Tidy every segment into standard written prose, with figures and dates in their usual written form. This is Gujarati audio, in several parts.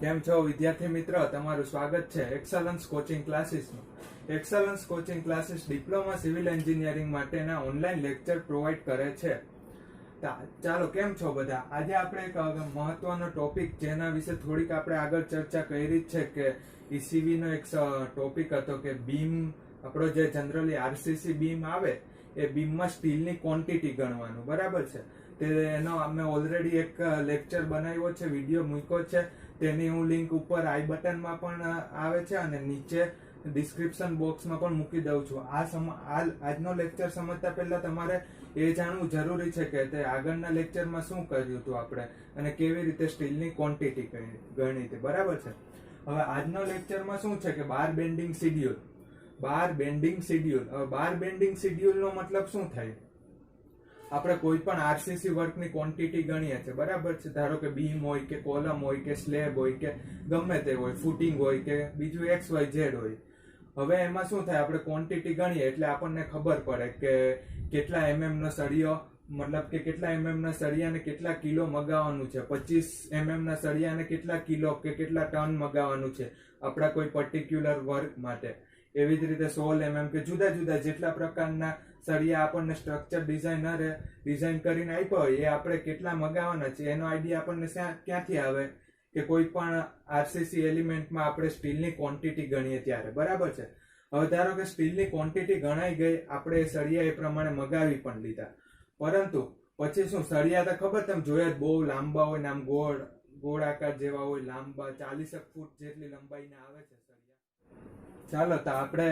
કેમ છો વિદ્યાર્થી મિત્ર, તમારું સ્વાગત છે એક્સલન્સ કોચિંગ ક્લાસીસમાં. Excellence coaching classes diploma civil engineering માટેના ઓનલાઈન લેક્ચર પ્રોવાઈડ કરે છે. ચાલો, કેમ છો બધા? આજે આપણે એક મહત્વનો ટોપિક જેના વિશે થોડીક આપણે આગળ ચર્ચા કરી જ છે કે ઈસીવી નો એક ટોપિક હતો કે બીમ, આપણો જે જનરલી આરસીસી બીમ આવે એ બીમમાં સ્ટીલની ક્વોન્ટિટી ગણવાનું, બરાબર છે. એનો અમે ઓલરેડી એક લેક્ચર બનાવ્યો છે, વિડીયો મૂક્યો છે. તેની હું લિંક ઉપર આઈ બટનમાં પણ આવે છે અને નીચે ડિસ્ક્રિપ્શન બોક્સમાં પણ મૂકી દઉં છું. આજનો લેક્ચર સમજતા પહેલા તમારે એ જાણવું જરૂરી છે કે તે આગળના લેક્ચરમાં શું કર્યું હતું આપણે અને કેવી રીતે સ્ટીલની ક્વોન્ટિટી ગણી હતી, બરાબર છે. હવે આજનો લેક્ચરમાં શું છે કે બાર બેન્ડિંગ શિડ્યુલ. બાર બેન્ડિંગ શિડ્યુલ. હવે બાર બેન્ડિંગ શિડ્યુલ નો મતલબ શું થાય? આપણે કોઈ પણ આરસીસી વર્કની ક્વોન્ટિટી ગણીએ છીએ, બરાબર છે. ધારો કે બીમ હોય કે કોલમ હોય કે સ્લેબ હોય કે ગમે તે હોય, ફૂટિંગ હોય કે બીજું XYZ હોય. હવે એમાં શું થાય, આપણે ક્વોન્ટિટી ગણીએ એટલે આપણને ખબર પડે કે કેટલા નો સળિયો, મતલબ કે કેટલા ના સળિયાને કેટલા કિલો મગાવવાનું છે, 25 ના સળિયાને કેટલા કિલો કે કેટલા ટન મગાવવાનું છે આપણા કોઈ પર્ટિક્યુલર વર્ક માટે. એવી જ રીતે 16 કે જુદા જુદા જેટલા પ્રકારના સળિયા આપણને સ્ટ્રક્ચર ડિઝાઇનરે ડિઝાઇન કરીને આપ્યો હોય એ આપણે કેટલા મગાવવાના છે એનો આઈડિયા આપણને ક્યાંથી આવે કે કોઈ પણ આરસીસી એલિમેન્ટમાં આપણે સ્ટીલની ક્વોન્ટિટી ગણીએ ત્યારે, બરાબર છે. હવે ધારો કે સ્ટીલની ક્વોન્ટિટી ગણાઈ ગઈ, આપણે સળિયા એ પ્રમાણે મગાવી પણ લીધા, પરંતુ પછી શું, સળિયા તો ખબર તમે જોયા જ, બહુ લાંબા હોય ને આમ ગોળ આકાર જેવા હોય, લાંબા 40 ફૂટ જેટલી લંબાઈના આવે છે સળિયા. ચાલો, તો આપણે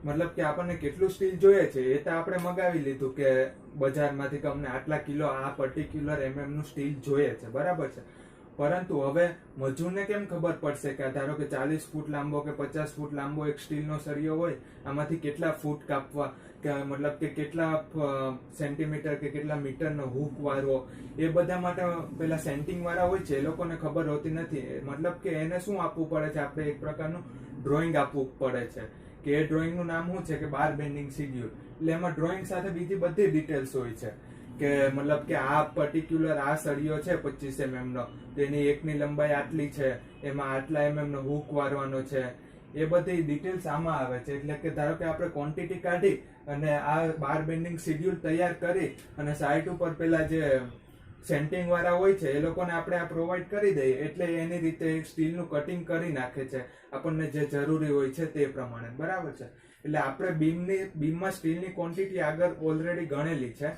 મતલબ કે આપણને કેટલું સ્ટીલ જોઈએ છે એ તો આપણે મગાવી લીધું કે બજારમાંથી કે અમને આટલા કિલો આ પર્ટિક્યુલર નું સ્ટીલ જોઈએ છે, બરાબર છે. પરંતુ હવે મજૂરને કેમ ખબર પડશે કે ધારો કે 40 ફૂટ લાંબો કે 50 ફૂટ લાંબો એક સ્ટીલનો સળિયો હોય, આમાંથી કેટલા ફૂટ કાપવા કે મતલબ કે કેટલા સેન્ટીમીટર કે કેટલા મીટરનો હૂક વાળવો, એ બધા માટે પેલા સેન્ટિંગ વાળા હોય છે એ લોકોને ખબર હોતી નથી. મતલબ કે એને શું આપવું પડે છે, આપણે એક પ્રકારનું ડ્રોઈંગ આપવું પડે છે કે એ ડ્રોઈંગ નું નામ શું છે કે બાર બેન્ડિંગ શિડ્યુલ. એટલે એમાં ડ્રોઈંગ સાથે બીજી બધી ડિટેલ્સ હોય છે કે મતલબ કે આ પર્ટિક્યુલર આ સળિયો છે 25 નો, તેની એકની લંબાઈ આટલી છે, એમાં આટલા નો હૂક વારવાનો છે, એ બધી ડિટેલ્સ આમાં આવે છે. એટલે કે ધારો કે આપણે ક્વોન્ટિટી કાઢી અને આ બાર બેન્ડિંગ શિડ્યુલ તૈયાર કરી અને સાઇટ ઉપર પેલા જે સેન્ટિંગ વાળા હોય છે એ લોકોને આપણે આ પ્રોવાઈડ કરી દઈએ એટલે એની રીતે સ્ટીલનું કટિંગ કરી નાખે છે આપણને જે જરૂરી હોય છે તે પ્રમાણે, બરાબર છે. એટલે આપણે બીમમાં સ્ટીલની ક્વોન્ટિટી આગળ ઓલરેડી ગણેલી છે.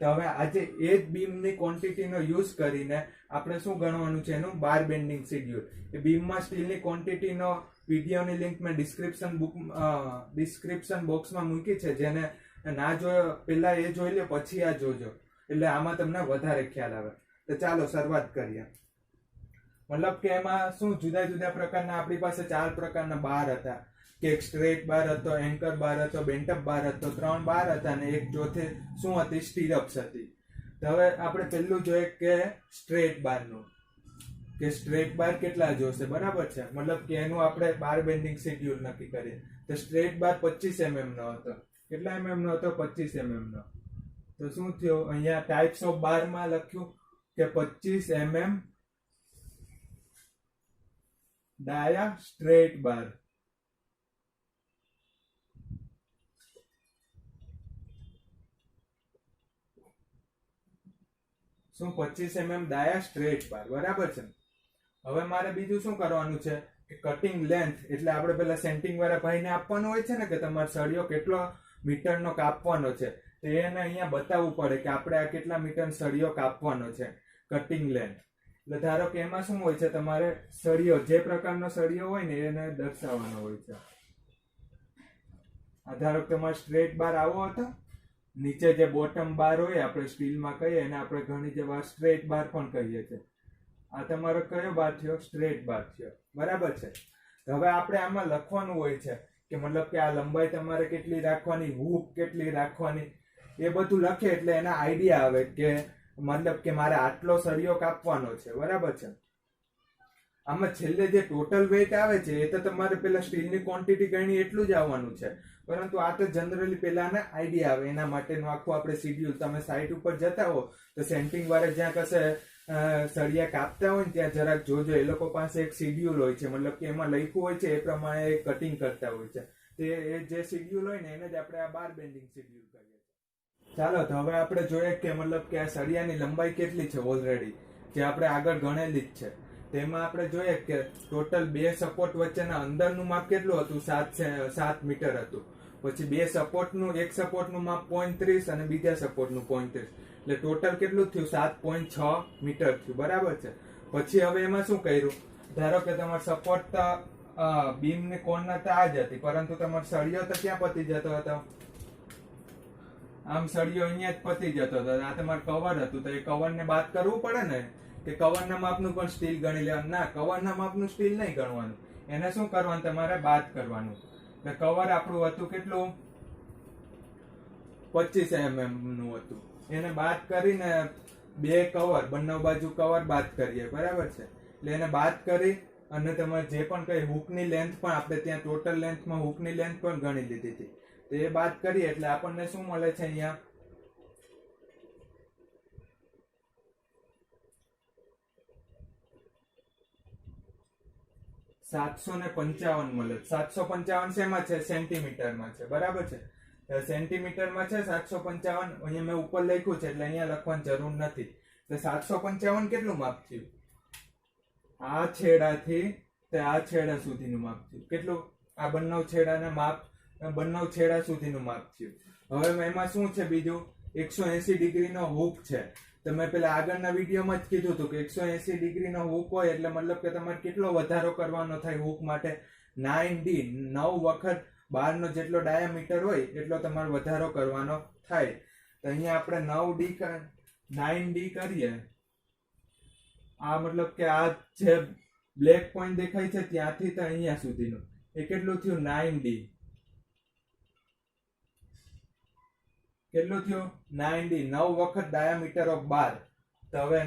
તો હવે આજે એ જ બીમની ક્વોન્ટિટીનો યુઝ કરીને આપણે શું ગણવાનું છે, એનું બાર બેન્ડિંગ શિડ્યુલ. એ બીમમાં સ્ટીલની ક્વોન્ટિટીનો વિડીયોની લિંક મેં ડિસ્ક્રિપ્શન બોક્સમાં મૂકી છે, જેને ના જોયો પહેલા એ જોઈ લો પછી આ જોજો, એટલે આમાં તમને વધારે ખ્યાલ આવે. તો ચાલો શરૂઆત કરીએ. મતલબ કે એમાં શું જુદા જુદા પ્રકારના આપણી પાસે 4 પ્રકારના બાર હતા કે એક સ્ટ્રેટ બાર હતો, એન્કર બાર હતો, બેન્ટઅપ બાર હતો, 3 બાર હતા અને એક ચોથે શું હતી, સ્ટીરઅપ્સ હતી. તો હવે આપણે પહેલું જોઈએ કે સ્ટ્રેટ બારનું, કે સ્ટ્રેટ બાર કેટલા જોશે, બરાબર છે. મતલબ કે એનું આપણે બાર બેન્ડિંગ શિડ્યુલ નક્કી કરીએ. તો સ્ટ્રેટ બાર 25 નો હતો. કેટલા નો હતો? 25 નો. તો શું થયું, અહીંયા ટાઈપ્સ ઓફ બાર માં લખ્યું કે 25 ડાયા સ્ટ્રેટ બાર. શું 25 ડાયા સ્ટ્રેટ બાર, બરાબર છે. હવે મારે બીજું શું કરવાનું છે કે કટિંગ લેન્થ, એટલે આપણે પેલા સેન્ટિંગ વાળા ભાઈને આપવાનું હોય છે ને કે તમારો સળિયો કેટલો મીટરનો કાપવાનો છે, તો એને અહીંયા બતાવવું પડે કે આપણે આ કેટલા મીટર સળિયો કાપવાનો છે, કટિંગ લેન્થ. એટલે ધારો કે એમાં શું હોય છે, તમારે સળિયો જે પ્રકારનો સળિયો હોય ને એને દર્શાવવાનો હોય છે. આ ધારો કે તમારો સ્ટ્રેટ બાર આવો હતો, નીચે જે બોટમ બાર હોય આપણે સ્ટીલમાં કહીએ એને આપણે ઘણી જે વાર સ્ટ્રેટ બાર પણ કહીએ છીએ. આ તમારો કયો બાર થયો? સ્ટ્રેટ બાર થયો, બરાબર છે. હવે આપણે આમાં લખવાનું હોય છે કે મતલબ કે આ લંબાઈ તમારે કેટલી રાખવાની, હૂક કેટલી રાખવાની, એ બધું લખે એટલે એના આઈડિયા આવે કે મતલબ કે મારે આટલો સળિયો કાપવાનો છે, બરાબર છે. આમાં છેલ્લે જે ટોટલ વેઇટ આવે છે એ તો તમારે પેલા સ્ટીલની ક્વોન્ટિટી ગણી એટલું જ આવવાનું છે, પરંતુ આ તો જનરલી પેલાના આઈડિયા આવે એના માટેનું આખું આપણે શિડ્યુલ. તમે સાઇટ ઉપર જતા હો તો સેન્ટિંગ વાળા જ્યાં કશે સળિયા કાપતા હોય ને ત્યાં જરાક જોજો, એ લોકો પાસે એક શિડ્યુલ હોય છે, મતલબ કે એમાં લખ્યું હોય છે એ પ્રમાણે કટિંગ કરતા હોય છે. તે જે શિડ્યુલ હોય ને એને જ આપણે આ બાર બેન્ડિંગ શિડ્યુલ કહીએ છીએ. ચાલો તો હવે આપણે જોઈએ કે મતલબ કે આ સળિયાની લંબાઈ કેટલી છે ઓલરેડી, જે આપણે આગળ ગણેલી જ છે. તેમાં આપણે જોઈએ કે ટોટલ બે સપોર્ટ વચ્ચેના અંદરનું માપ કેટલું હતું, 7 મીટર હતું. પછી બે સપોર્ટનું, એક સપોર્ટનું માપ 0.30 અને બીજા સપોર્ટનું 0.30, એટલે ટોટલ કેટલું થયું, 7.6 મીટર થયું. બરાબર છે. પછી હવે એમાં શું કર્યું, ધારો કે તમારો સપોર્ટ બીમ ની કોર્નર તો આ જ હતી, પરંતુ તમારો સળિયો તો ક્યાં પતી જતો હતો, આમ સળિયો અહીંયા જ પતી જતો હતો. આ તમારું કવર હતું, તો એ કવર ને બાદ કરવું પડે ને, કે કવરના માપનું પણ સ્ટીલ ગણી લેવાનું. ના, કવરના માપનું સ્ટીલ નહીં ગણવાનું, એને શું કરવાનું, તમારે બાદ કરવાનું. એટલે કવર આપણું હતું કેટલું, 25 mm નું હતું, એને બાદ કરીને બે કવર, બંને બાજુ કવર બાદ કરીએ. બરાબર છે. એટલે એને બાદ કરી અને તમારે જે પણ કઈ હૂકની લેન્થ પણ આપણે ત્યાં ટોટલ લેન્થમાં હૂકની લેન્થ પણ ગણી લીધી હતી, તે બાદ કરીએ એટલે આપણને શું મળે છે, અહીંયા 755 મળે. 755 શેમાં છે, સેન્ટીમીટરમાં છે. બરાબર છે. સેન્ટીમીટરમાં છે 755. અહીંયા મેં ઉપર લખ્યું છે એટલે અહીંયા લખવાની જરૂર નથી. તો 755 કેટલું માપ થયું, આ છેડાથી તે આ છેડા સુધીનું માપ થયું. કેટલું, આ બંને છેડાના માપ, બંને છેડા સુધીનું માપ થયું. હવે એમાં શું છે બીજું, 180 ડિગ્રીનો હૂક છે. તમે પેલા આગળના વિડીયોમાં જ કીધું હતું કે 180 ડિગ્રીનો હૂક હોય એટલે મતલબ કે તમારે કેટલો વધારો કરવાનો થાય હૂક માટે, 9D, 9 વખત 12 નો જેટલો ડાયામીટર હોય એટલો તમારે વધારો કરવાનો થાય. તો અહીંયા આપણે 9D કરીએ. આ મતલબ કે આ જે બ્લેક પોઈન્ટ દેખાય છે ત્યાંથી તો અહીંયા સુધીનું એ કેટલું થયું, 9D. કેટલું થયું, 9D, 9 વખત ડાયામીટર ઓફ 12. તો હવે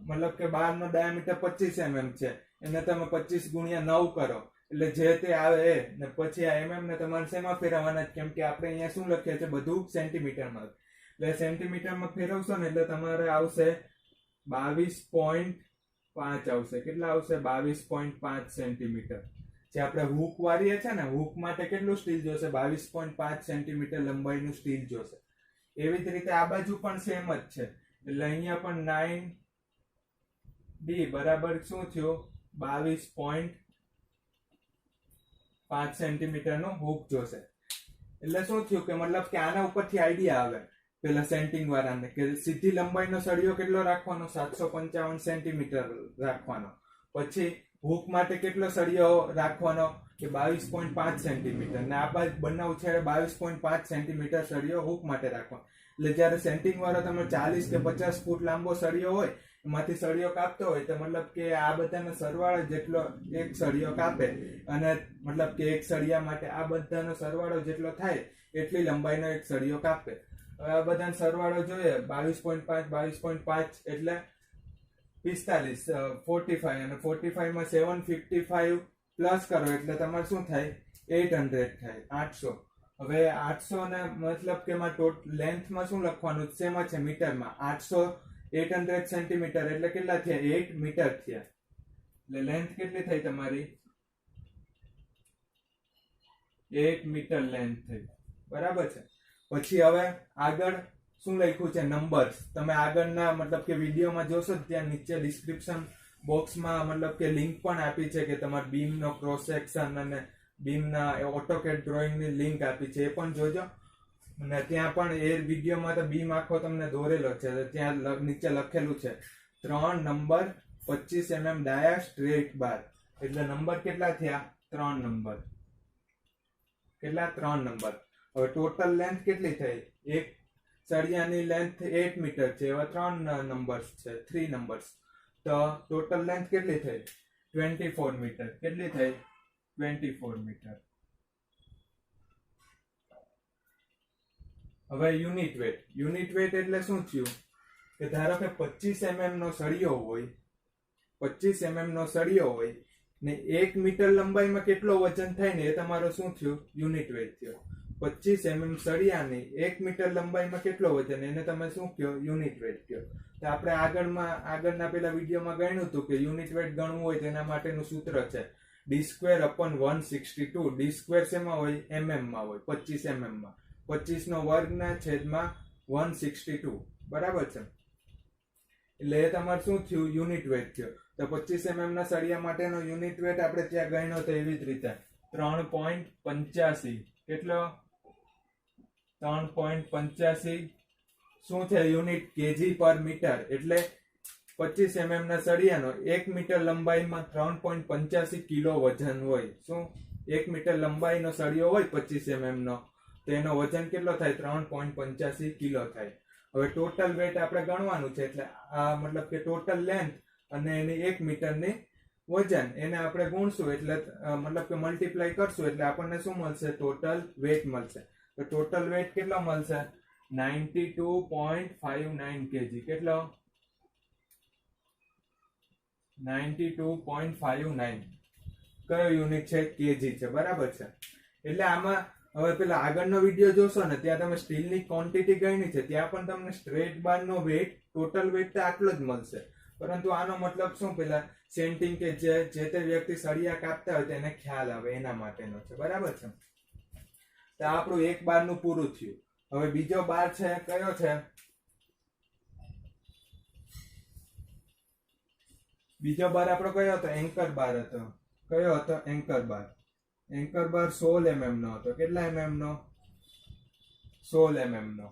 મતલબ કે 12 નો ડાયામીટર 25 mm છે, એને તમે 25 ગુણ્યા 9 કરો એટલે જે તે આવે એ, ને પછી આ mm ને તમારે શેમાં ફેરવવાના, કેમ કે આપણે અહીંયા શું લખીએ છીએ બધું સેન્ટીમીટરમાં, એટલે સેન્ટીમીટરમાં ફેરવશો ને એટલે તમારે આવશે 22.5 આવશે. કેટલા આવશે, 22.5 સેન્ટીમીટર. જે આપણે હૂક વાળીએ છે ને, હૂક માટે કેટલું સ્ટીલ જોશે, 22.5 સેન્ટીમીટર લંબાઈનું સ્ટીલ જોશે. એવી જ રીતે આ બાજુ પણ સેમ જ છે, એટલે અહીંયા પણ 9D બરાબર શું થયું, 22.5 સેન્ટીમીટર નું હૂક જોશે. એટલે શું થયું કે મતલબ કે આના ઉપરથી આઈડિયા આવે પેલા સેન્ટિંગ વાળાને કે સીધી લંબાઈનો સળિયો કેટલો રાખવાનો, 755 સેન્ટીમીટર રાખવાનો. પછી હૂક માટે કેટલો સળિયો રાખવાનો, કે 22.5 સેન્ટીમીટર, ને આ બાજુ બંને છેડે 22.5 સેન્ટીમીટર સળિયો હૂક માટે રાખવાનો. એટલે જયારે સેન્ટિંગ વાળો તમે 40 કે 50 ફૂટ લાંબો સળિયો હોય એમાંથી સળિયો કાપતો હોય તો મતલબ કે આ બધાનો સરવાળો જેટલો એક સળિયો કાપે, અને મતલબ કે એક સળિયા માટે આ બધાનો સરવાળો જેટલો થાય એટલી લંબાઈનો એક સળિયો કાપે. હવે આ બધાનો સરવાળો જોઈએ, 22.5 એટલે 45, 45, અને 45 માં 755 પ્લસ કરો એટલે તમારે શું થાય, 800 થાય, 800. હવે 800 ને મતલબ કે એમાં લેન્થમાં શું લખવાનું, શેમાં છે, મીટરમાં. 800 સેન્ટીમીટર એટલે કેટલા થયા, 8 મીટર થયા. એટલે લેન્થ કેટલી થઈ તમારી, 8 મીટર લેન્થ થઈ. બરાબર છે. પછી હવે આગળ શું લખ્યું છે, નંબર્સ. તમે આગળના મતલબ કે વિડીયોમાં જોશો ત્યાં નીચે ડિસ્ક્રિપ્શન બોક્સમાં મતલબ કે લિંક પણ આપી છે કે તમારે બીમનો ક્રોસ સેક્શન અને બીમના ઓટોકેડ ડ્રોઈંગની લિંક આપી છે, એ પણ જોજો. અને ત્યાં પણ એ વિડીયોમાં તો બીમ આખો તમને દોરેલો છે, ત્યાં નીચે લખેલું છે 3 નંબર 25 mm ડાયા સ્ટ્રેટ બાર. એટલે નંબર કેટલા થયા, 3 નંબર. કેટલા, 3 નંબર. હવે ટોટલ લેન્થ કેટલી થઈ, એક સળિયાની લેન્થ 8 મીટર છે, એવા 3 નંબર્સ છે, 3 નંબર્સ. તો ટોટલ લેન્થ કેટલી થઈ, 24 મીટર. કેટલી થઈ, 24 મીટર. હવે યુનિટ વેટ. યુનિટ વેટ એટલે શું થયું કે ધારો કે 25 mm નો સળિયો હોય, 25 mm નો સળિયો હોય ને 1 મીટર લંબાઈમાં કેટલો વજન થાય ને એ તમારો શું થયું, યુનિટ વેટ થયો. 25 mm સળિયાની 1 મીટર લંબાઈમાં કેટલો વજન, એને તમે શું કહો, યુનિટ વેટ કહો. તો આપણે આગળના પેલા વિડીયોમાં ગણ્યું હતું કે યુનિટ વેટ ગણવું હોય તેના માટેનું સૂત્ર છે d²/162. d સ્ક્વેર શેમાં હોય? mm માં હોય, 25 mm માં. 25 નો વર્ગ ના છેદમાં 162. બરાબર છે. એટલે એ તમારે શું થયું? યુનિટ વેટ થયો. તો 25 mm ના સળિયા માટેનો યુનિટ વેટ આપણે ત્યાં ગણ્યો તો એવી જ રીતે 3.85. કેટલો? 3.85 શું છે? યુનિટ કેજી પર મીટર. એટલે 25 mm ના સળિયાનો 1 મીટર લંબાઈમાં 3.85 કિલો વજન હોય. શું? 1 મીટર લંબાઈનો સળિયો હોય 25 mm નો, તો એનો વજન કેટલો થાય? 3.85 કિલો થાય. હવે ટોટલ વેટ આપણે ગણવાનું છે, એટલે આ મતલબ કે ટોટલ લેન્થ અને એની 1 મીટરની વજન એને આપણે ગુણશું, એટલે મતલબ કે મલ્ટીપ્લાય કરશું, એટલે આપણને શું મળશે? ટોટલ વેટ મળશે. તો ટોટલ વેટ કેટલો મળશે? 92.59 kg. કેટલો? 92.59. કયો યુનિટ છે? કેજી છે. બરાબર છે. એટલે આમાં હવે પેલા આગળનો વિડીયો જોશો ને, ત્યાં તમે સ્ટીલની ક્વોન્ટિટી ગણી છે, ત્યાં પણ તમને સ્ટ્રેટ બારનો વેટ, ટોટલ વેટ તો આટલો જ મળશે. પરંતુ આનો મતલબ શું? પેલા સેન્ટિંગ કે જે તે વ્યક્તિ સળિયા કાપતા હોય તેને ખ્યાલ આવે એના માટેનો છે. બરાબર છે. તો આપણું એક બારનું પૂરું થયું. હવે બીજો બાર છે, કયો છે? બીજો બાર આપણો કયો હતો? એન્કર બાર હતો. કયો હતો? એન્કર બાર. એન્કર બાર 16 mm નો હતો. કેટલા mm નો? 16 mm નો.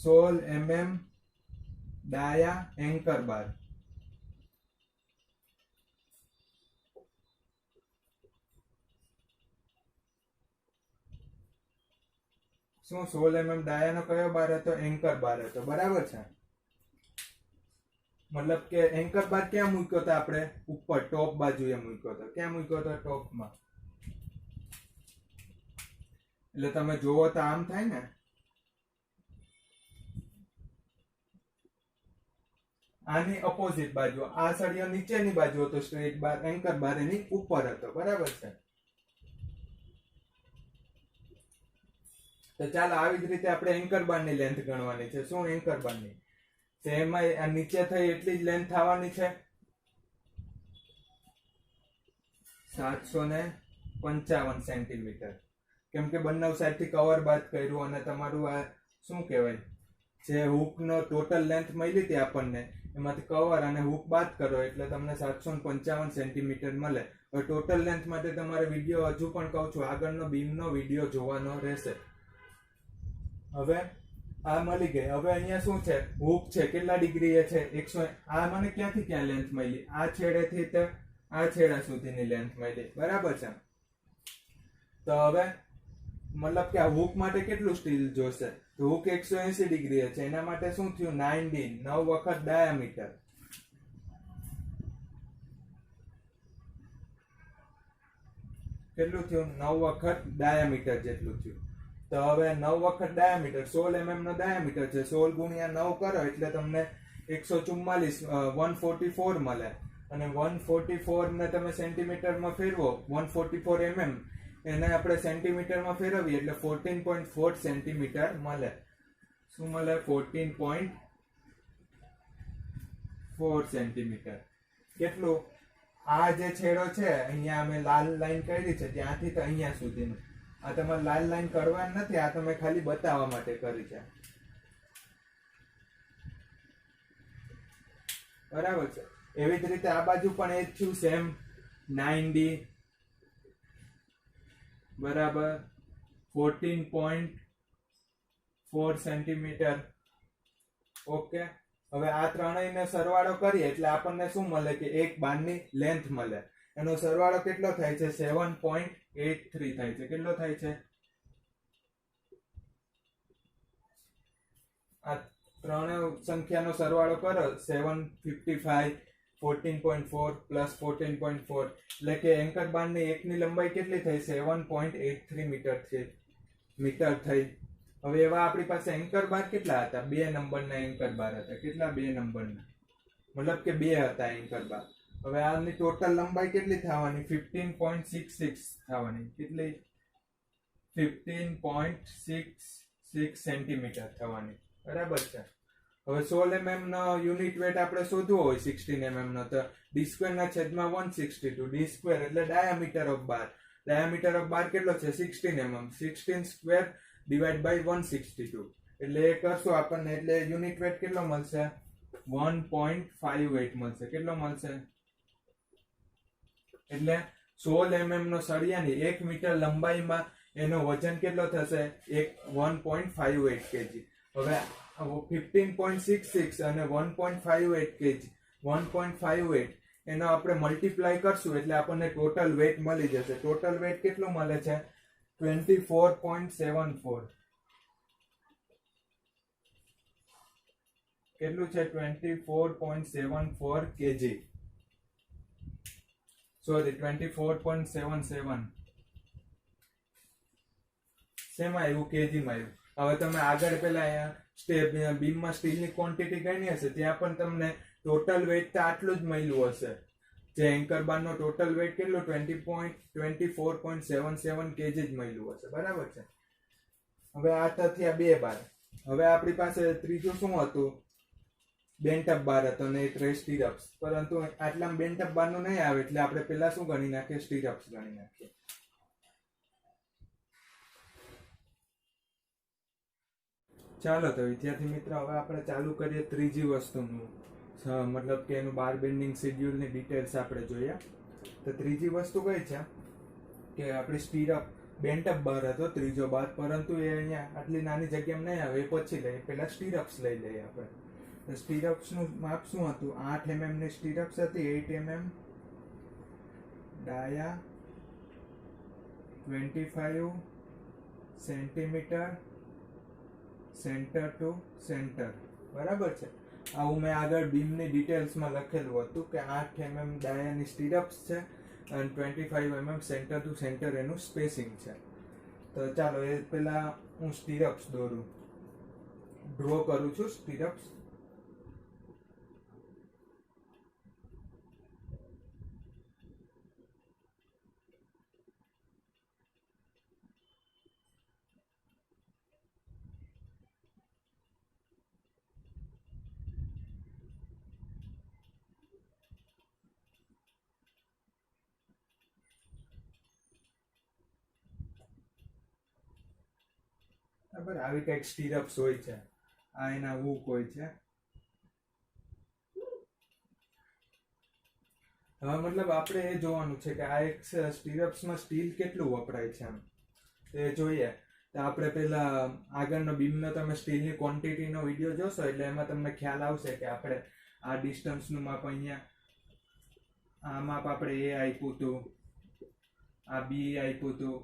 16 mm ડાયા એન્કર બાર. શું? 16 mm ડાયાનો કયો બાર હતો? એન્કર બાર હતો. બરાબર છે. મતલબ કે એન્કર બાર ક્યાં મૂક્યો હતો આપણે? ઉપર ટોપ બાજુએ મૂક્યો હતો. ક્યાં મૂક્યો હતો? ટોપમાં. એટલે તમે જોવો તો આમ થાય ને, આની ઓપોઝિટ બાજુ. આ સળિયો નીચેની બાજુ હતો સ્ટ્રેટ બાર, એન્કર બાર એની ઉપર હતો. બરાબર છે. તો ચાલો આવી જ રીતે આપણે એન્કર બારની લેન્થ ગણવાની છે. શું? એન્કર બારની. તો એમાં આ નીચે થઈ એટલી જ લેન્થ થવાની છે 755 સેન્ટીમીટર. કેમ કે બંને સાઈડથી કવર બાદ કર્યું અને તમારું આ શું કહેવાય, જે હૂકનો ટોટલ લેન્થ મળી હતી આપણને, એમાંથી કવર અને હૂક બાદ કરો એટલે તમને 755 સેન્ટીમીટર મળે. હવે ટોટલ લેન્થ માટે તમારે વિડીયો, હજુ પણ કહું છું, આગળનો બીમનો વિડીયો જોવાનો રહેશે. હવે આ મળી ગઈ. હવે અહીંયા શું છે? હૂક છે. કેટલા ડિગ્રી છે? 100. આ મને ક્યાંથી ક્યાં લેન્થ મળી? આ છેડેથી તે આ છેડા સુધીની લેન્થ મળી. બરાબર છે. તો હવે મતલબ કે આ હૂક માટે કેટલું સ્ટીલ જોશે? તો હૂક 180 ડિગ્રી છે. એના માટે શું થયું? 9D, 9 વખત ડાયામીટર. કેટલું થયું? 9 વખત ડાયામીટર જેટલું થયું. તો હવે 9 વખત ડાયામીટર, 16 mm નો ડાયામીટર છે. 16 ગુણ્યા 9 કરો એટલે તમને 144, 144 મળે. અને 144 ને તમે સેન્ટીમીટરમાં ફેરવો, 144 mm એને આપણે સેન્ટીમીટરમાં ફેરવીએ એટલે 14.4 સેન્ટીમીટર મળે. શું મળે? 14.4 સેન્ટીમીટર. કેટલું? આ જે છેડો છે, અહીંયા અમે લાલ લાઈન કરી છે, ત્યાંથી તો અહીંયા સુધીનું. આ તમારે લાલ લાઈન કરવાની નથી, આ તમે ખાલી બતાવવા માટે કરી છે. બરાબર છે. એવી જ રીતે આ બાજુ પણ એ જ થયું, સેમ 9D બરાબર 14.4 સેન્ટીમીટર. ઓકે. હવે આ ત્રણેયનો સરવાળો કરીએ એટલે આપણને શું મળે? કે એક બારની લેન્થ મળે. એનો સરવાળો કેટલો થાય છે? 7.83 થાય છે. કેટલો થાય છે? આ ત્રણેય સંખ્યાનો સરવાળો કરો, 755, 14.4 પ્લસ 14.4, એટલે કે એન્કર બારની એકની લંબાઈ કેટલી થઈ? 7.83 મીટર થઈ. હવે એવા આપણી પાસે એન્કર બાર કેટલા હતા? 2 નંબરના એન્કર બાર હતા. કેટલા? 2 નંબરના. મતલબ કે 2 હતા એન્કર બાર. હવે આની ટોટલ લંબાઈ કેટલી થવાની? 15.66 થવાની. કેટલી? 15.66 સેન્ટીમીટર થવાની. બરાબર છે. હવે 16 નો યુનિટ વેટ આપણે શોધવો હોય 16 નો, તો d સ્ક્વેર ના છેદમાં 162, d સ્ક્વેર એટલે diameter of bar. Diameter of bar કેટલો છે? 16 16 સ્ક્વેર ડિવાઈડ બાય 162, એટલે એ કરશું આપણને, એટલે યુનિટ વેટ કેટલો મળશે? 1.58 મળશે. કેટલો મળશે? એટલે 16 નો સળિયાની 1 મીટર લંબાઈમાં એનો વજન કેટલો થશે? 1.58 kg. હવે 15.66 અને 1.58 kg, 1.58 એનો આપણે મલ્ટીપ્લાય કરશું એટલે આપણને ટોટલ વેટ મળી જશે. ટોટલ વેટ કેટલું મળે છે? 24.74. કેટલું છે? 24.74 kg. સોરી, 24.77. શેમાં આવ્યું? કેજીમાં આવ્યું. હવે તમે આગળ પેલા બીમમાં સ્ટીલની ક્વોન્ટિટી ગણી હશે, ત્યાં પણ તમને ટોટલ વેટ તો આટલું જ મળ્યું હશે. જે એન્કર બારનો ટોટલ વેટ કેટલો? 24.77 kg જ મળ્યું હશે. બરાબર છે. હવે આ તો થયા 2 બાર. હવે આપણી પાસે ત્રીજું શું હતું? બેન્ટઅપ બાર હતો ને એક સ્ટીરઅપ્સ. પરંતુ આટલામાં બેન્ટઅપ બારનું નહીં આવે, એટલે આપણે પેલા શું ગણી નાખીએ? સ્ટીરઅપ્સ ગણી નાખીએ. ચાલો તો વિદ્યાર્થી મિત્રો, હવે આપણે ચાલુ કરીએ ત્રીજી વસ્તુનું, મતલબ કે એનું બાર બેન્ડિંગ શેડ્યુલની ડિટેલ્સ આપણે જોઈએ. તો ત્રીજી વસ્તુ કઈ છે કે આપણી સ્ટીરઅપ બેન્ટઅપ બાર હતો ત્રીજો બાર, પરંતુ એ અહીંયા આટલી નાની જગ્યામાં નહીં આવે, એ પછી લઈએ. પેલા સ્ટીરઅપ્સ લઈ લઈએ આપણે. તો સ્ટીરઅપ્સનું માપ શું હતું? 8 mm ની સ્ટીરઅપ્સ હતી, 8 mm ડાયા, 25 સેન્ટીમીટર સેન્ટર ટુ સેન્ટર. બરાબર છે. આવું મેં આગળ બીમની ડિટેલ્સમાં લખેલું હતું કે 8 mm ડાયાની સ્ટીરઅપ્સ છે અને 25 mm સેન્ટર ટુ સેન્ટર એનું સ્પેસિંગ છે. તો ચાલો એ પેલા હું સ્ટીરઅપ્સ દોરું, ડ્રો કરું છું સ્ટીરઅપ્સ. બરાબર, આવી કઈક સ્ટીરઅપ્સ હોય છે. આ એના હૂક હોય છે. હવે મતલબ આપણે એ જોવાનું છે કે આ એક સ્ટીરઅપ્સમાં સ્ટીલ કેટલું વપરાય છે, એ જોઈએ. તો આપણે પેલા આગળનો બીમનો તમે સ્ટીલની ક્વોન્ટિટીનો વિડીયો જોશો એટલે એમાં તમને ખ્યાલ આવશે કે આપણે આ ડિસ્ટન્સનું માપ અહીંયા, આ માપ આપણે એ આપ્યું હતું, આ બી આપ્યું હતું.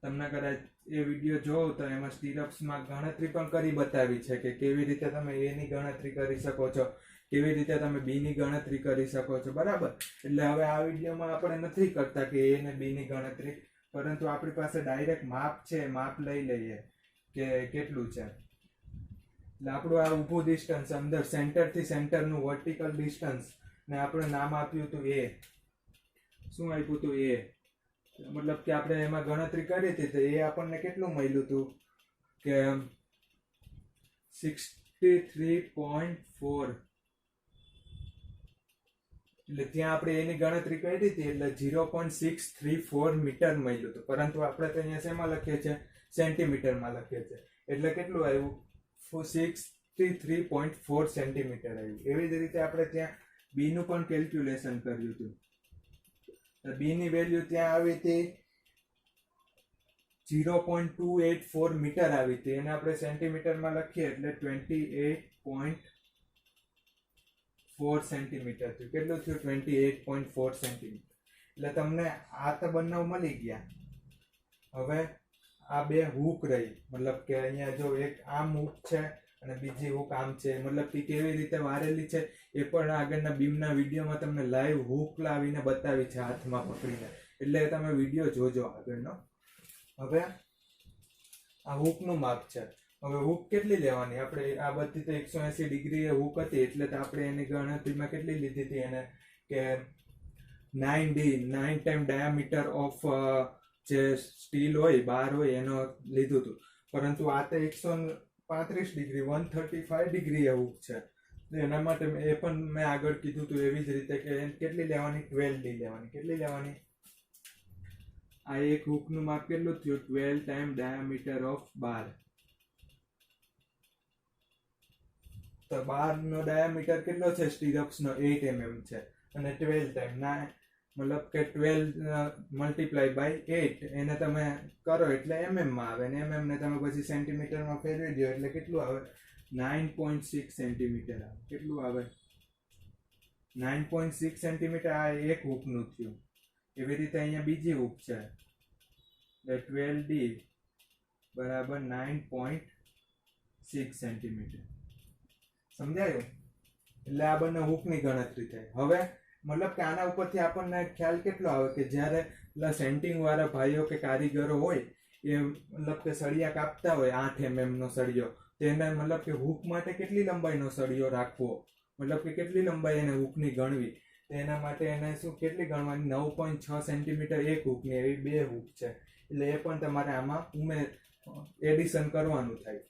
તમને કદાચ એ વિડીયો જોવો તો એમાં સ્ટીરઅપ્સમાં ગણતરી પણ કરી બતાવી છે કે કેવી રીતે તમે એ ની ગણતરી કરી શકો છો, કેવી રીતે તમે બી ની ગણતરી કરી શકો છો. બરાબર. એટલે હવે આ વિડીયોમાં આપણે નથી કરતા કે એ ને બી ની ગણતરી, પરંતુ આપણી પાસે ડાયરેક્ટ માપ છે, માપ લઈ લઈએ કે કેટલું છે. એટલે આપણું આ ઊભું ડિસ્ટન્સ અંદર સેન્ટરથી સેન્ટરનું વર્ટિકલ ડિસ્ટન્સ ને આપણે નામ આપ્યું હતું એ. શું આપ્યું હતું? એ. મતલબ કે આપણે એમાં ગણતરી કરી હતી તો એ આપણને કેટલું મળ્યું હતું કે 63.4. એટલે ત્યાં આપણે એની ગણતરી કરી હતી એટલે 0.634 મીટર મળ્યું હતું. પરંતુ આપણે તો અહીંયા શેમાં લખીએ છીએ? સેન્ટીમીટરમાં લખીએ છીએ. એટલે કેટલું આવ્યું? 63.4 સેન્ટીમીટર આવ્યું. એવી જ રીતે આપણે ત્યાં બી નું પણ કેલ્ક્યુલેશન કર્યું હતું. બી ની વેલ્યુ ત્યાં આવી હતી 0.284 મીટર આવી હતી. એને આપણે સેન્ટીમીટરમાં લખીએ એટલે 28.4 સેન્ટીમીટર થયું. કેટલું થયું? 28.4 સેન્ટીમીટર. એટલે તમને આ તો બંને મળી ગયા. હવે આ બે હૂક રહી, મતલબ કે અહીંયા જો એક આમ હૂક છે અને બીજી હૂક આમ છે, મતલબ કે કેવી રીતે વારેલી છે એ પણ આગળના બીમના વિડીયોમાં તમને લાઈવ હૂક લાવીને બતાવી છે હાથમાં પકડીને. એટલે તમે વિડીયો જોજો આગળનો. હવે આ હૂકનું માપ છે. હવે હૂક કેટલી લેવાની? આપણે આ બધી તો 180 ડિગ્રી હૂક હતી એટલે તો આપણે એની ગણતરીમાં કેટલી લીધી હતી એને કે 9D, 9 ટાઈમ ડાયામીટર ઓફ જે સ્ટીલ હોય બાર હોય એનો લીધું હતું. પરંતુ આ તો 35 ડિગ્રી 135 ડિગ્રી એ હૂક છે. એના માટે એ પણ મેં આગળ કીધું હતું એવી જ રીતે કે કેટલી લેવાની 12D લેવાની. કેટલી લેવાની? આ એક હૂકનું માપ કેટલું થયું? 12 ટાઈમ ડાયામીટર ઓફ બાર. તો બારનો ડાયામીટર કેટલો છે? સ્ટીરપ્સનો 8 mm છે અને 12 ટાઈમ ના મતલબ કે 12 મલ્ટીપ્લાય બાય 8 એને તમે કરો એટલે mm માં આવે ને mm ને તમે પછી સેન્ટીમીટરમાં ફેરવી દો એટલે કેટલું આવે? 9.6 સેન્ટીમીટર આવે. કેટલું આવે? 9.6 સેન્ટીમીટર. આ એક હૂકનું થયું. એવી રીતે અહીંયા બીજી હૂક છે 12D બરાબર 9.6 સેન્ટીમીટર. સમજાયું? એટલે આ બંને હૂકની ગણતરી થાય. હવે મતલબ કે આના ઉપરથી આપણને ખ્યાલ કેટલો આવે કે જ્યારે પેલા સેન્ટિંગ વાળા ભાઈઓ કે કારીગરો હોય એ મતલબ કે સળિયા કાપતા હોય 8 mm નો સળિયો, તેને મતલબ કે હૂક માટે કેટલી લંબાઈનો સળિયો રાખવો, મતલબ કે કેટલી લંબાઈ એને હૂકની ગણવી, એના માટે એને શું કેટલી ગણવાની? 9.6 સેન્ટીમીટર એક હૂકની. એવી બે હૂક છે એટલે એ પણ તમારે આમાં એડિશન કરવાનું થાય.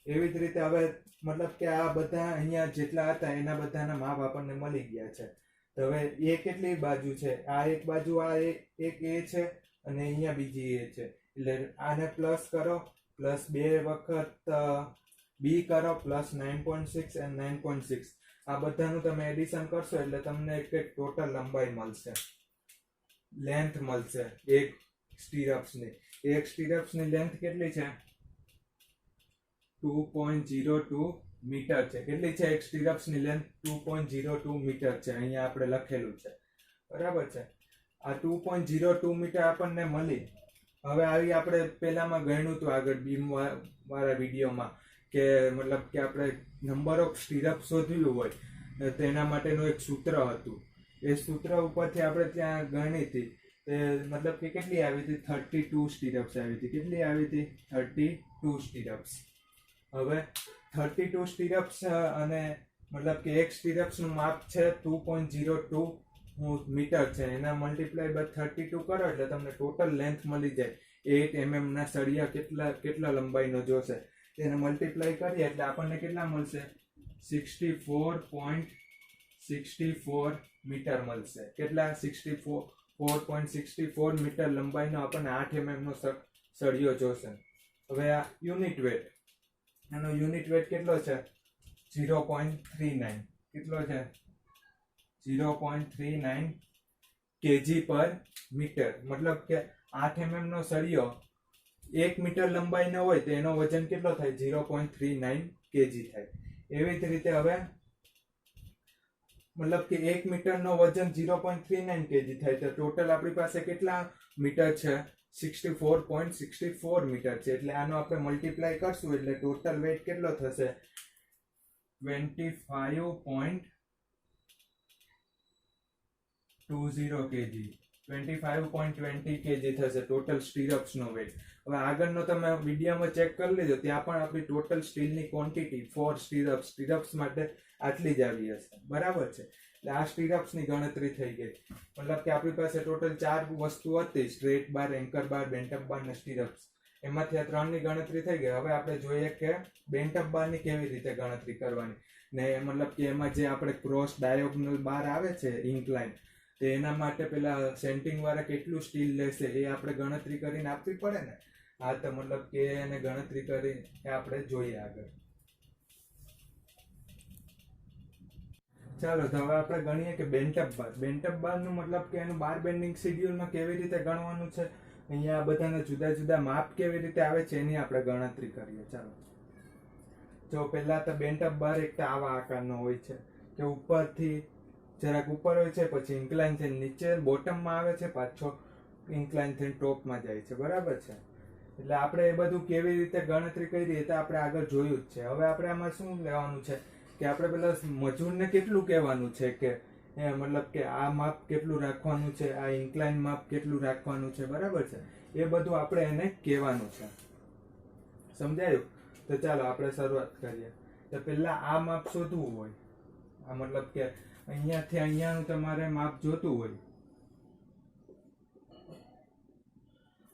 એવી જ રીતે હવે મતલબ કે આ બધા અહીંયા જેટલા હતા એના બધાના માપ આપણને મળી ગયા છે. તો હવે એ કેટલી બાજુ છે? આ એક બાજુ આ એક એ છે અને અહીંયા બીજી એ છે. એટલે આને પ્લસ કરો, પ્લસ 2 વખત બી કરો, પ્લસ 9.6 અને 9.6. આ બધાનું તમે એડિશન કરશો એટલે તમને એક ટોટલ લંબાઈ મળશે, લેન્થ મળશે એક સ્ટીરપ્સની. એક સ્ટીરપ્સની લેન્થ કેટલી છે? 2.02 મીટર છે. કેટલી છે એક સ્ટીરપ્સની લેન્થ? 2.02 મીટર છે. અહીંયા આપણે લખેલું છે, બરાબર છે. આ 2.02 મીટર આપણને મળી. હવે આવી આપણે પહેલામાં ગણ્યું હતું આગળ બીમ વાળા વિડીયોમાં કે મતલબ કે આપણે નંબર ઓફ સ્ટીરપ શોધ્યું હોય તો એના માટેનું એક સૂત્ર હતું. એ સૂત્ર ઉપરથી આપણે ત્યાં ગણી હતી તે મતલબ કે કેટલી આવી હતી? 32 સ્ટીરપ્સ આવી હતી. કેટલી આવી હતી? 32 સ્ટીરપ્સ. હવે 32 સ્ટીરપ્સ અને મતલબ કે એક સ્ટીરપ્સનું માપ છે 2.02 મીટર છે. એના મલ્ટીપ્લાય બાય 32 કરો એટલે તમને ટોટલ લેન્થ મળી જાય. 8 mm ના સળિયા કેટલા લંબાઈનો જોશે તેને મલ્ટીપ્લાય કરીએ એટલે આપણને કેટલા મળશે? 64.64 મીટર મળશે. કેટલા? 64.64 મીટર લંબાઈનો આપણને 8 mm નો સળિયો જોશે. હવે આ યુનિટ વેટ, આનો યુનિટ વેટ કેટલો છે? 0.39. કેટલો છે? 0.39 kg પર મીટર. મતલબ કે 8 mm નો સળિયો 1 મીટર લંબાઈનો હોય તો એનો વજન કેટલો થાય? 0.39 kg થાય. એવી જ રીતે હવે મતલબ કે 1 મીટરનો વજન 0.39 kg થાય તો ટોટલ આપણી પાસે કેટલા મીટર છે? 64.64 મીટર છે. એટલે આનો આપણે મલ્ટીપ્લાય કરશું એટલે ટોટલ વેટ કેટલો થશે? 25.20 kg. 25.20 kg થશે ટોટલ સ્ટીરપ્સનો વેટ. હવે આગળનો તમે વિડીયોમાં ચેક કરી લેજો, ત્યાં પણ આપણી ટોટલ સ્ટીલની ક્વોન્ટિટી ફોર સ્ટીરપ્સ માટે આટલી જ આવી હશે, બરાબર છે. એટલે આ સ્ટીરપ્સની ગણતરી થઈ ગઈ. મતલબ કે આપણી પાસે ટોટલ 4 વસ્તુ હતી: સ્ટ્રેટ બાર, એન્કર બાર, બેન્ટઅપ બાર અને સ્ટીરપ્સ. એમાંથી આ 3ની ગણતરી થઈ ગઈ. હવે આપણે જોઈએ કે બેન્ટઅપ બારની કેવી રીતે ગણતરી કરવાની ને મતલબ કે એમાં જે આપણે ક્રોસ ડાયોગનલ બાર આવે છે ઇન્ક્લાઇન, તો એના માટે પેલા સેન્ટિંગ વાળા કેટલું સ્ટીલ લેશે એ આપણે ગણતરી કરીને આપવી પડે ને. હા, તો મતલબ કે એને ગણતરી કરી આપણે જોઈએ આગળ. ચાલો તો હવે આપણે ગણીએ કે બેન્ટઅપ બાર. બેન્ટઅપ બારનું મતલબ કે એનું બાર બેન્ડિંગ શેડ્યુલમાં કેવી રીતે ગણવાનું છે, અહીંયા બધાના જુદા જુદા માપ કેવી રીતે આવે છે એની આપણે ગણતરી કરીએ. ચાલો જો પહેલા તો બેન્ટઅપ બાર એક તો આવા આકારનો હોય છે કે ઉપરથી જરાક ઉપર હોય છે, પછી ઇન્ક્લાઇન થઈને નીચે બોટમમાં આવે છે, પાછો ઇન્ક્લાઇન થઈને ટોપમાં જાય છે, બરાબર છે. એટલે આપણે એ બધું કેવી રીતે ગણતરી કરી એ તો આપણે આગળ જોયું જ છે. હવે આપણે આમાં શું લેવાનું છે કે આપણે પેલા મજૂરને કેટલું કહેવાનું છે કે મતલબ કે આ માપ કેટલું રાખવાનું છે, આ ઇન્ક્લાઇન માપ કેટલું રાખવાનું છે, બરાબર છે. એ બધું આપણે એને કહેવાનું છે. સમજાયું? તો ચાલો આપણે શરૂઆત કરીએ. તો પહેલા આ માપ શોધવું હોય, આ મતલબ કે અહીંયાથી અહીંયાનું તમારે માપ જોતું હોય,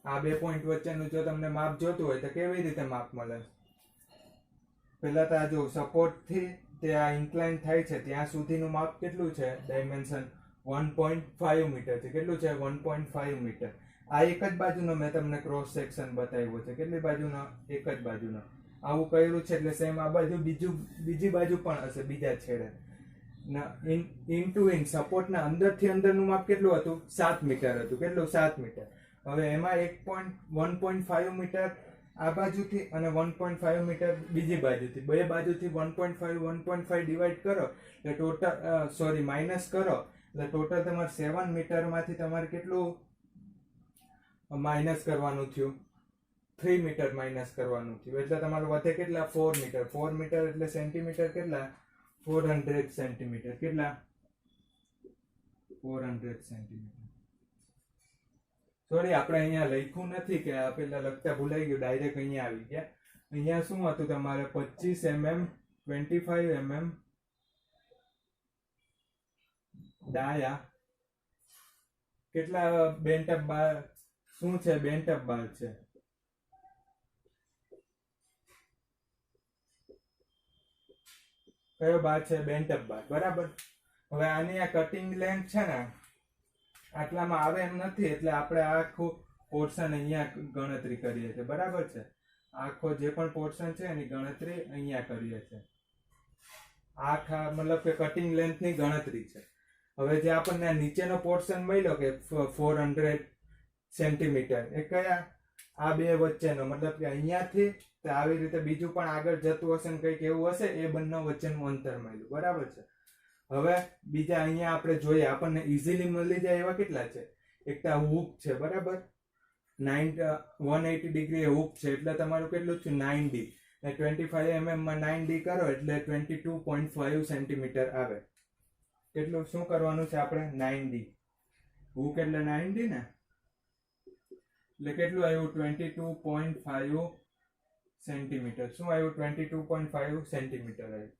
આ બે પોઈન્ટ વચ્ચેનું જો તમને માપ જોતું હોય તો કેવી રીતે માપ મળે? પેલા તો આ જો સપોર્ટ થી તે આ ઇન્ક્લાઇન થાય છે ત્યાં સુધીનું માપ કેટલું છે, ડાયમેન્શન 1.5 મીટર છે. કેટલું છે? 1.5 મીટર. આ એક જ બાજુનો મેં તમને ક્રોસ સેક્શન બતાવ્યો છે. કેટલી બાજુનો? એક જ બાજુનો. આવું કર્યું છે એટલે સેમ આ બાજુ બીજી બાજુ પણ હશે, બીજા છેડે. ઇન ટુ ઇન સપોર્ટના અંદરથી અંદરનું માપ કેટલું હતું? 7 મીટર હતું. કેટલું? 7 મીટર. હવે એમાં 1.5 મીટર આ બાજુથી અને 1.5 મીટર બીજી બાજુથી, બે બાજુથી 1.5 ડિવાઈડ કરો એટલે ટોટલ માઇનસ કરો એટલે ટોટલ તમારે 7 મીટરમાંથી તમારે કેટલું માઇનસ કરવાનું થયું? 3 મીટર માઇનસ કરવાનું થયું. એટલે તમારું વધે કેટલા? 4 મીટર. 4 મીટર એટલે સેન્ટીમીટર કેટલા? 400 સેન્ટીમીટર. કેટલા? 400 સેન્ટીમીટર. સોરી, આપણે અહીંયા લખ્યું નથી કે આ પેલા લખતા ભૂલાઈ ગયું, ડાયરેક્ટ અહીંયા આવી ગયા. અહીંયા શું હતું તમારે? 25 mm 25 mm ડાયા. કેટલા બેન્ટ અપ બાર? શું છે? બેન્ટ અપ બાર છે. કયો બાર છે? બેન્ટ અપ બાર. બરાબર. હવે આની આ કટિંગ લેન્થ છે ને આટલામાં આવે એમ નથી એટલે આપણે આખું પોર્શન અહીંયા ગણતરી કરીએ છીએ. બરાબર છે. આખો જે પણ પોર્શન છે એની ગણતરી અહીંયા કરીએ છીએ. આખા મતલબ કે કટિંગ લેન્થની ગણતરી છે. હવે જે આપણને નીચેનો પોર્શન મળ્યો કે 400 સેન્ટીમીટર, એ કયા? આ બે વચ્ચેનો, મતલબ કે અહીંયાથી તો આવી રીતે બીજું પણ આગળ જતું હશે ને કંઈક એવું હશે, એ બંને વચ્ચેનું અંતર મળ્યું. બરાબર છે. હવે બીજા અહીંયા આપણે જોઈએ, આપણને ઇઝીલી મળી જાય એવા કેટલા છે? એક તો હૂક છે. બરાબર. 180 ડિગ્રી હૂક છે એટલે તમારું કેટલું છે? 9D. ને 25 mm માં 9D કરો એટલે 22.5 સેન્ટીમીટર આવે. કેટલું શું કરવાનું છે આપણે? 9D. હૂક એટલે 9D ને, એટલે કેટલું આવ્યું? 22.5 સેન્ટીમીટર. શું આવ્યું? 22.5 સેન્ટીમીટર આવ્યું.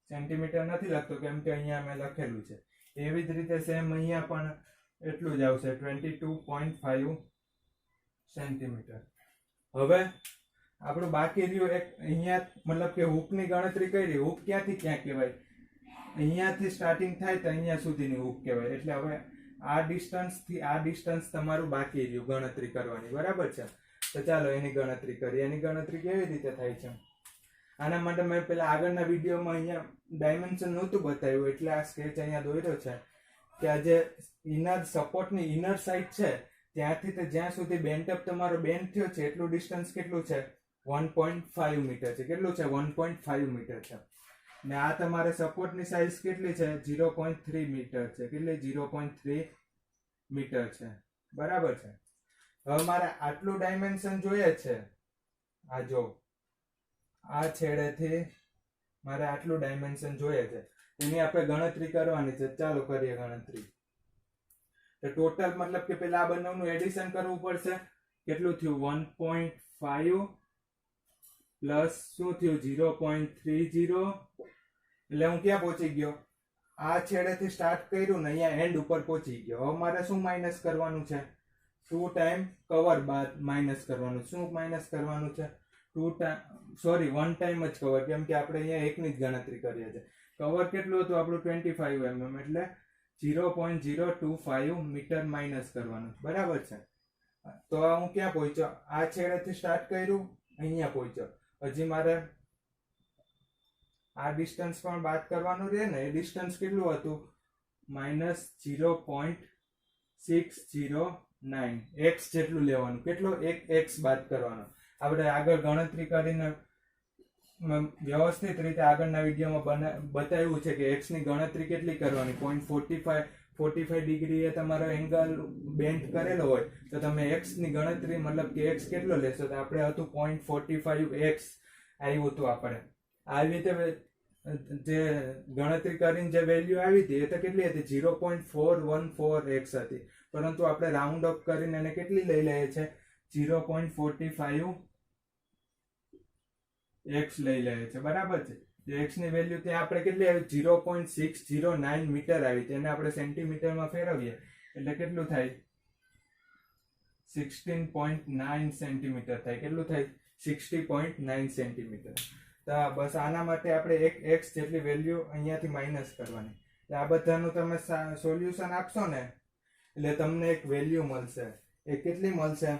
સેન્ટીમીટર નથી લખતો કેમ કે અહીંયા મેં લખેલું છે. એવી જ રીતે સેમ અહીંયા પણ એટલું જ આવશે, 22.5 સેન્ટીમીટર. હવે આપણું બાકી રહ્યું એક અહીંયા, મતલબ કે હૂકની ગણતરી કરી. હૂક ક્યાંથી ક્યાં કહેવાય? અહીંયાથી સ્ટાર્ટિંગ થાય તો અહીંયા સુધીની હૂક કહેવાય. એટલે હવે આ ડિસ્ટન્સ થી આ ડિસ્ટન્સ તમારું બાકી રહ્યું ગણતરી કરવાની. બરાબર છે. તો ચાલો એની ગણતરી કરીએ. એની ગણતરી કેવી રીતે થાય છે? આના માટે મેં પેલા આગળના વિડીયોમાં અહીંયા ડાયમેન્શન નહોતું બતાવ્યું એટલે આ સ્કેચ અહીંયા દોર્યો છે કે આ જે ઇનર સપોર્ટની ઇનર સાઈડ છે ત્યાંથી તો જ્યાં સુધી બેન્ટ અપ તમારો બેન્ડ થયો છે એટલું ડિસ્ટન્સ કેટલું છે? 1.5 મીટર છે. કેટલું છે? 1.5 મીટર છે. ને આ તમારે સપોર્ટની સાઈઝ કેટલી છે? 0.3 મીટર છે. કેટલી? 0.3 મીટર છે. બરાબર છે. હવે મારે આટલું ડાયમેન્શન જોઈએ છે. આ જો આ છેડેથી મારે આટલું ડાયમેન્શન જોઈએ છે, એની આપણે ગણતરી કરવાની છે. ચાલો કરીએ ગણતરી. તો ટોટલ મતલબ કે પેલા આ બંનેનું એડિશન કરવું પડશે. કેટલું થયું? 1.5 પ્લસ શું થયું? 0.30. એટલે હું ક્યાં પહોંચી ગયો? આ છેડેથી સ્ટાર્ટ કર્યું ને અહીંયા એન્ડ ઉપર પહોંચી ગયો. હવે મારે શું માઇનસ કરવાનું છે? 2 ટાઈમ કવર બાદ માઇનસ કરવાનું. શું માઇનસ કરવાનું છે? 1 ટાઈમ જ કવર, કેમ કે આપણે અહીંયા એકની જ ગણતરી કરીએ છીએ. કવર કેટલું હતું આપણું? 25 mm એટલે 0.025 મીટર માઇનસ કરવાનું. બરાબર છે. તો હું ક્યાં પહોંચ્યો? આ છેડેથી સ્ટાર્ટ કર્યું, અહીંયા પહોંચ્યો. હજી મારે આ ડિસ્ટન્સ પણ બાદ કરવાનું રહે ને. એ ડિસ્ટન્સ કેટલું હતું? -0.609 x જેટલું લેવાનું. કેટલો? એક x બાદ કરવાનો. આપણે આગળ ગણતરી કરીને વ્યવસ્થિત રીતે આગળના વિડીયોમાં બતાવ્યું છે કે x ની ગણતરી કેટલી કરવાની. 45 ડિગ્રી એ તમારો એંગલ બેન્ડ કરેલો હોય તો તમે x ની ગણતરી મતલબ કે x કેટલો લેશો? તો આપણે હતું 0.45x આવ્યું હતું. આપણે આવી રીતે જે ગણતરી કરીને જે વેલ્યુ આવી હતી એ તો કેટલી હતી? 0.414x હતી. પરંતુ આપણે રાઉન્ડ અપ કરીને એને કેટલી લઈ લઈએ છીએ? 0.45 x લઈ લઈએ છે. બરાબર છે. x ની વેલ્યુ ત્યાં આપણે કેટલી આવી? 0.609 મીટર આવી. તેને આપણે સેન્ટીમીટરમાં ફેરવીએ એટલે કેટલું થાય? 16.9 સેન્ટીમીટર થાય. કેટલું થાય? 60.9 સેન્ટીમીટર. તો બસ આના માટે આપણે એક x જેટલી વેલ્યુ અહીંયાથી માઇનસ કરવાની. એટલે આ બધાનું તમે સોલ્યુશન આપશો ને એટલે તમને એક વેલ્યુ મળશે. એ કેટલી મળશે?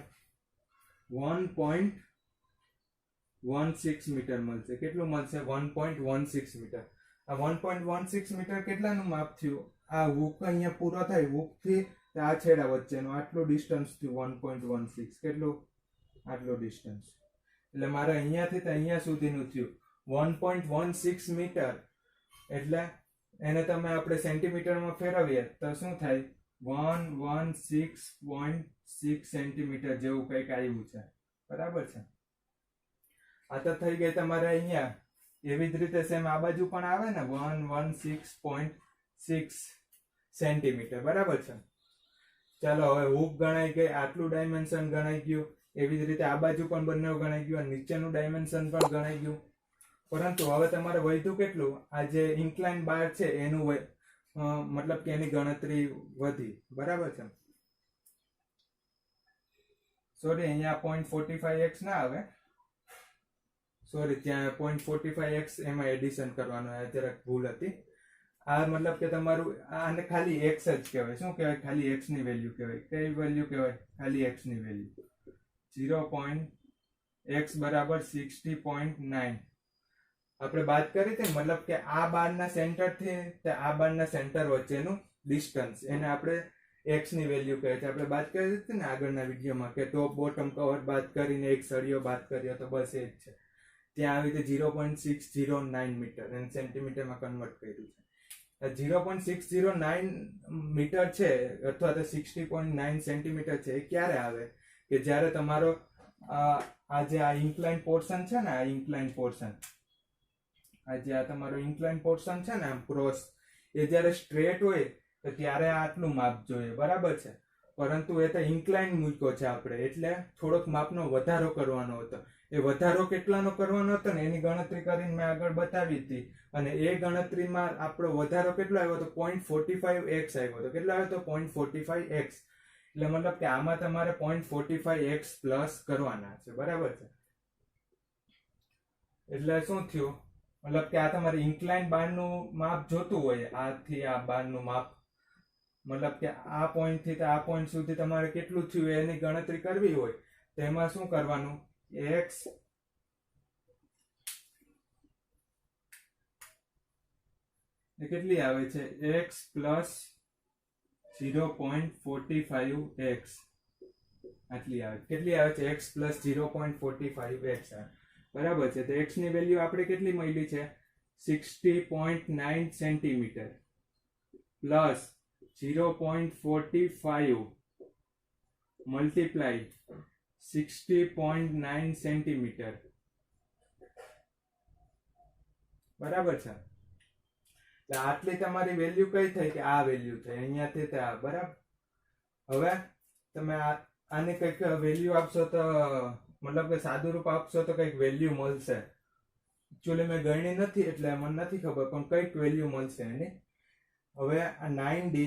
1.16 મીટર મળશે. કેટલું મળશે? 1.16 મીટર. આ 1.16 મીટર કેટલાનું માપ થયું? આ હુક અહીંયા પૂરો થાય, હુકથી આ છેડા વચ્ચેનું આટલું ડિસ્ટન્સ થયું 1.16. કેટલું? આટલું ડિસ્ટન્સ. એટલે મારે અહીંયાથી તો અહીંયા સુધીનું થયું 1.16 મીટર. એટલે એને તમે આપણે સેન્ટીમીટરમાં ફેરવીએ તો શું થાય? 116.6 સેન્ટીમીટર જેવું કંઈક આવ્યું છે. બરાબર છે? આ તો થઈ ગઈ તમારે અહીંયા. એવી જ રીતે સેમ આ બાજુ પણ આવે ને 116.6 સેન્ટીમીટર. બરાબર છે? ચાલો હવે હુક ગણાઈ ગઈ, આટલું ડાયમેન્શન ગણાઈ ગયું. એવી જ રીતે આ બાજુ પણ બંને ગણાઈ ગયું, નીચેનું ડાયમેન્શન પણ ગણાઈ ગયું. પરંતુ હવે તમારે વધ્યું કેટલું? આ જે ઇન્ક્લાઇન બાર છે એનું મતલબ કે એની ગણતરી વધી. બરાબર છે? સોરી, અહીંયા 0.45x ના આવે. સોરી, ત્યાં 0.45x એમાં એડિશન કરવાનું, જરાક ભૂલ હતી. આ મતલબ કે તમારું આને ખાલી x જ કહેવાય. શું કહેવાય? ખાલી x ની વેલ્યુ કહેવાય. કઈ વેલ્યુ કહેવાય? ખાલી x ની વેલ્યુ. 0.x બરાબર 60.9. આપણે વાત કરી હતી મતલબ કે આ બારના સેન્ટરથી આ બારના સેન્ટર વચ્ચેનું ડિસ્ટન્સ, એને આપણે x ની વેલ્યુ કહે છે. આપણે વાત કરી હતી ને આગળના વિડીયોમાં કે ટોપ બોટમ કવર બાદ કરીને એક સળિયો બાદ કર્યો, તો બસ એ જ છે. ત્યાં આવી રીતે 0.609 મીટર એને સેન્ટીમીટરમાં કન્વર્ટ કર્યું છે. 0.609 મીટર છે અથવા તો 60.9 સેન્ટીમીટર છે. એ ક્યારે આવે? કે જ્યારે તમારો આ જે આ ઇન્ક્લાઇન પોર્શન છે ને, આ ઇન્ક્લાઇન પોર્શન, આ જે આ તમારો ઇન્ક્લાઇન પોર્શન છે ને આમ ક્રોસ, એ જ્યારે સ્ટ્રેટ હોય તો ત્યારે આટલું માપ જોઈએ. બરાબર છે? પરંતુ એ તો ઇન્ક્લાઇન મૂક્યો છે આપણે, એટલે થોડોક માપનો વધારો કરવાનો હતો. એ વધારો કેટલાનો કરવાનો હતો ને એની ગણતરી કરીને મેં આગળ બતાવી હતી. અને એ ગણતરીમાં આપણો વધારો કેટલો આવ્યો હતો? 0.45x આવ્યો હતો. કેટલો આવ્યો હતો? 0.45x. એટલે મતલબ કે આમાં તમારે 0.45x પ્લસ કરવાના છે. બરાબર છે? એટલે શું થયું? મતલબ કે આ તમારે ઇન્ક્લાઇન બારનું માપ જોતું હોય, આથી આ બારનું માપ, મતલબ કે આ પોઈન્ટ થી આ પોઈન્ટ સુધી તમારે કેટલું થયું એની ગણતરી કરવી હોય તો એમાં શું કરવાનું? x એ કેટલી આવે છે? x પ્લસ 0.45x આટલી આવે. કેટલી આવે છે? x plus 0.45x. બરાબર છે? તો x ની વેલ્યુ આપણે કેટલી મળી છે? 60.9 સેન્ટીમીટર પ્લસ 0.45 મલ્ટીપ્લાય 60.9 સેન્ટીમીટર. બરાબર છે? તો આટલી તમારી વેલ્યુ કઈ થઈ? કે આ વેલ્યુ થઈ અહીંયાથી તે આ. બરાબર? હવે તમે આને કઈક વેલ્યુ આપશો તો મતલબ કે સાદું રૂપ આપશો તો કઈક વેલ્યુ મળશે. એકચ્યુઅલી મેં ગણી નથી એટલે મને નથી ખબર, પણ કઈક વેલ્યુ મળશે એની. હવે આ 9d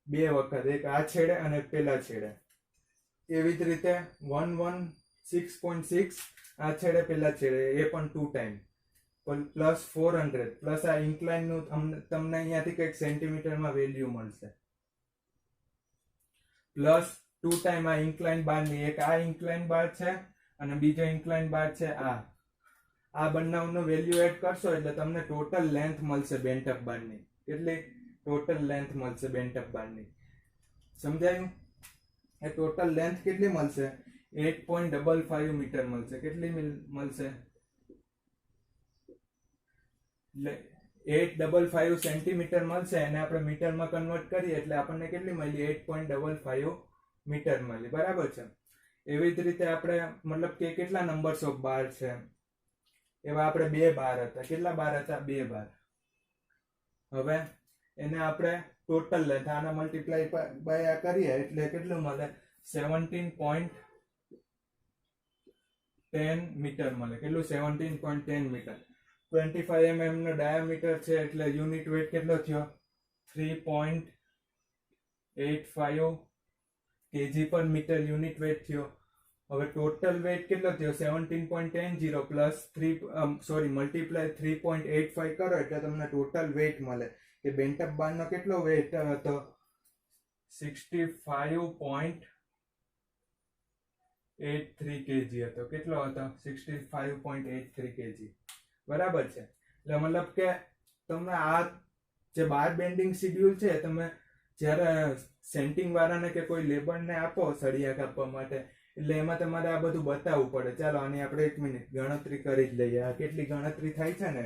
બે વખત, એક આ છેડે અને પેલા છેડે. એવી જ રીતે 116.6 આ છેડે પેલા છેડે, એ પણ 2 ટાઈમ પ્લસ 400 પ્લસ આ ઇન્ક્લાઇન નું તમને અહીંયાથી કઈક સેન્ટીમીટરમાં વેલ્યુ મળશે. પ્લસ 2 ટાઈમ આ ઇન્ક્લાઇન બાર ની, એક આ ઇન્ક્લાઇન બાર છે અને બીજો ઇન્ક્લાઇન બાર છે આ. આ બંનેનું વેલ્યુ એડ કરશો એટલે તમને ટોટલ લેન્થ મળશે બેન્ટ અપ બારની. કેટલી ટોટલ લેન્થ મળશે બેન્ટ અપ બારની? સમજાયું? એ ટોટલ લેન્થ કેટલી મળશે? 8.55 મીટર મળશે. કેટલી મળશે? એટલે 855 સેન્ટીમીટર મળશે. અને આપણે મીટરમાં કન્વર્ટ કરીએ એટલે આપણને કેટલી મળી? 8.55 મીટર મળી. બરાબર છે? એવી જ રીતે આપણે મતલબ કે કેટલા નંબર્સ ઓફ બાર છે એવા આપણે 2 બાર હતા. કેટલા બાર હતા? 2 બાર. હવે એને આપણે ટોટલ લેન્થ આના મલ્ટીપ્લાય બાય આ કરીએ એટલે કેટલું મળે? 17.10 મીટર મળે. કેટલું? 17.10 મીટર. 25 mm નો ડાયામીટર છે એટલે યુનિટ વેટ કેટલો થયો? 3.85 kg પર મીટર યુનિટ વેટ થયો. હવે ટોટલ વેઇટ કેટલો થયો 17.10 પ્લસ 3 મલ્ટીપ્લાય 3.85 કરો એટલે તમને ટોટલ વેઇટ મળે કે બેન્ટપ બારનો કેટલો વેઇટ હતો 65.83 kg હતો. કેટલો હતો 65.83 kg. બરાબર છે. એટલે મતલબ કે તમે આ જે બાર બેન્ડિંગ શિડ્યુલ છે તમે જ્યારે સેન્ટિંગ વાળાને કે કોઈ લેબરને આપો સળિયા કાપવા માટે એટલે એમાં તમારે આ બધું બતાવવું પડે. ચાલો આની આપણે 1 મિનિટ ગણતરી કરી જ લઈએ. આ કેટલી ગણતરી થાય છે ને,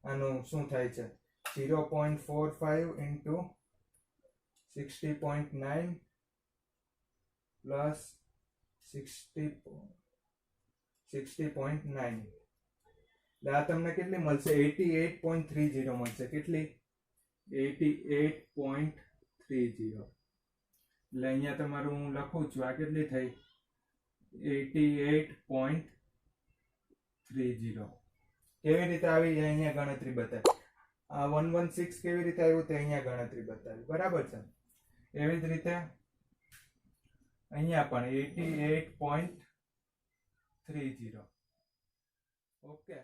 આનું શું થાય છે 0.45 into 60.9 plus 60.9 એટલે આ તમને કેટલી મળશે 88.30 મળશે. કેટલી 88.30. એટલે અહીંયા તમારું હું લખું છું આ કેટલી થઈ 88.30. કેવી રીતે આવી અહીંયા ગણતરી બતાવી. આ 116 કેવી રીતે આવ્યું તે અહીંયા ગણતરી બતાવી. બરાબર છે. એવી જ રીતે અહીંયા પણ 88.30. ઓકે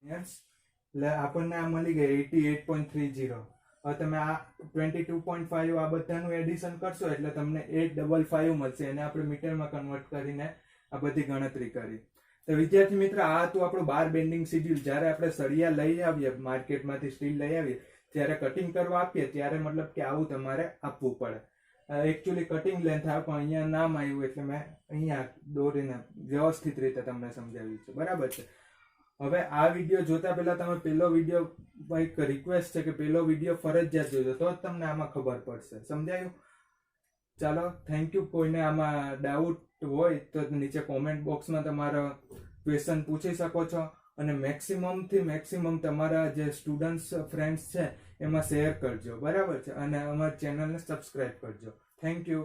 એટલે આપણને આ મળી ગઈ 88.30. હવે તમે આ 22.5 આ બધાનું એડિશન કરશો એટલે તમને 855 મળશે. એને આપણે મીટરમાં કન્વર્ટ કરીને આ બધી ગણતરી કરી. તો વિદ્યાર્થી મિત્ર આ હતું આપણું બાર બેન્ડિંગ શિડ્યુલ. જ્યારે આપણે સળિયા લઈ આવીએ માર્કેટમાંથી સ્ટીલ લઈ આવીએ ત્યારે કટિંગ કરવા આપીએ ત્યારે મતલબ કે આવું તમારે આપવું પડે. એકચ્યુઅલી કટિંગ લેન્થ આવે પણ અહીંયા નામ આવ્યું એટલે મેં અહીંયા દોરીને વ્યવસ્થિત રીતે તમને સમજાવ્યું છે. બરાબર છે. હવે આ વિડીયો જોતા પહેલા તમે પેલો વિડીયો એક રિક્વેસ્ટ છે કે પેલો વિડીયો ફરજિયાત જોજો તો જ તમને આમાં ખબર પડશે. સમજાયું? ચાલો થેન્ક યુ. કોઈને આમાં ડાઉટ હોય તો નીચે કોમેન્ટ બોક્સમાં તમારો ક્વેશ્ચન પૂછી શકો છો અને મેક્સિમમથી મેક્સિમમ તમારા જે સ્ટુડન્ટ્સ ફ્રેન્ડ્સ છે એમાં શેર કરજો. બરાબર છે. અને અમારી ચેનલને સબસ્ક્રાઇબ કરજો. Thank you.